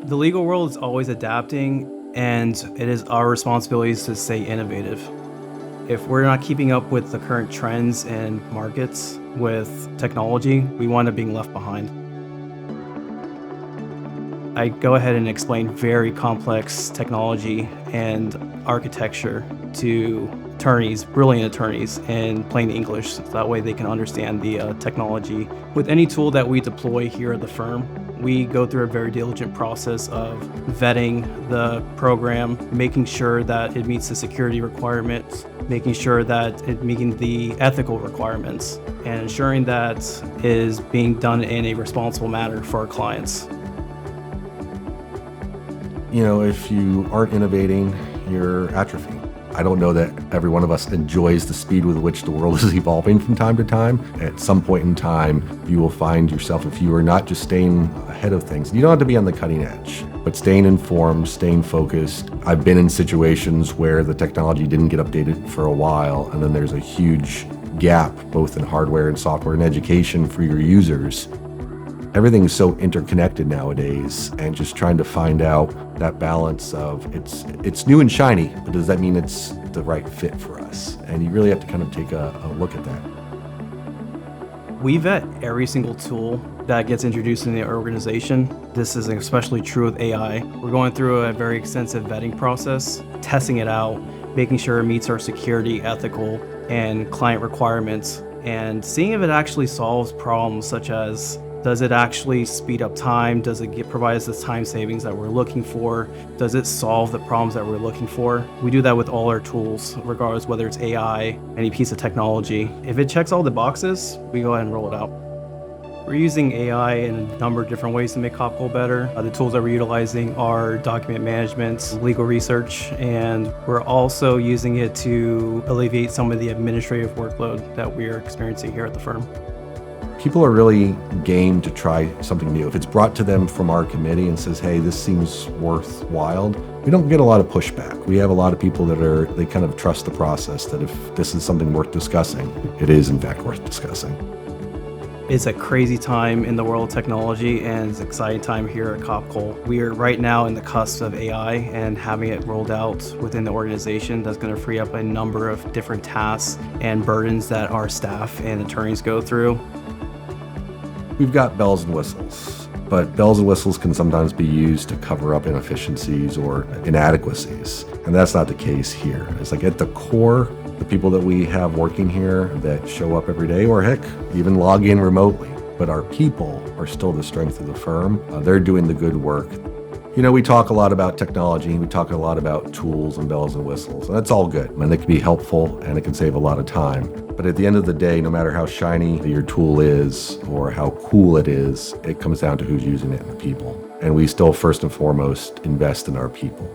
The legal world is always adapting, and it is our responsibilities to stay innovative. If we're not keeping up with the current trends and markets with technology, we wind up being left behind. I go ahead and explain very complex technology and architecture to attorneys, brilliant attorneys, in plain English, so that way they can understand the technology. With any tool that we deploy here at the firm, we go through a very diligent process of vetting the program, making sure that it meets the security requirements, making sure that it meets the ethical requirements, and ensuring that it is being done in a responsible manner for our clients. If you aren't innovating, you're atrophying. I don't know that every one of us enjoys the speed with which the world is evolving from time to time. At some point in time, you will find yourself, if you are not just staying ahead of things, you don't have to be on the cutting edge, but staying informed, staying focused. I've been in situations where the technology didn't get updated for a while, and then there's a huge gap, both in hardware and software and education for your users. Everything is so interconnected nowadays, and just trying to find out that balance of it's new and shiny, but does that mean it's the right fit for us? And you really have to kind of take a look at that. We vet every single tool that gets introduced in the organization. This is especially true with AI. We're going through a very extensive vetting process, testing it out, making sure it meets our security, ethical, and client requirements, and seeing if it actually solves problems such as, does it actually speed up time? Does it provide us the time savings that we're looking for? Does it solve the problems that we're looking for? We do that with all our tools, regardless whether it's AI, any piece of technology. If it checks all the boxes, we go ahead and roll it out. We're using AI in a number of different ways to make Cobb Cole better. The tools that we're utilizing are document management, legal research, and we're also using it to alleviate some of the administrative workload that we are experiencing here at the firm. People are really game to try something new. If it's brought to them from our committee and says, hey, this seems worthwhile, we don't get a lot of pushback. We have a lot of people they kind of trust the process, that if this is something worth discussing, it is in fact worth discussing. It's a crazy time in the world of technology, and it's an exciting time here at Cobb Cole. We are right now in the cusp of AI and having it rolled out within the organization. That's going to free up a number of different tasks and burdens that our staff and attorneys go through. We've got bells and whistles, but bells and whistles can sometimes be used to cover up inefficiencies or inadequacies, and that's not the case here. It's like at the core, the people that we have working here that show up every day, or heck, even log in remotely, but our people are still the strength of the firm. They're doing the good work. We talk a lot about technology, we talk a lot about tools and bells and whistles, and that's all good, and it can be helpful and it can save a lot of time. But at the end of the day, no matter how shiny your tool is or how cool it is, it comes down to who's using it and the people. And we still, first and foremost, invest in our people.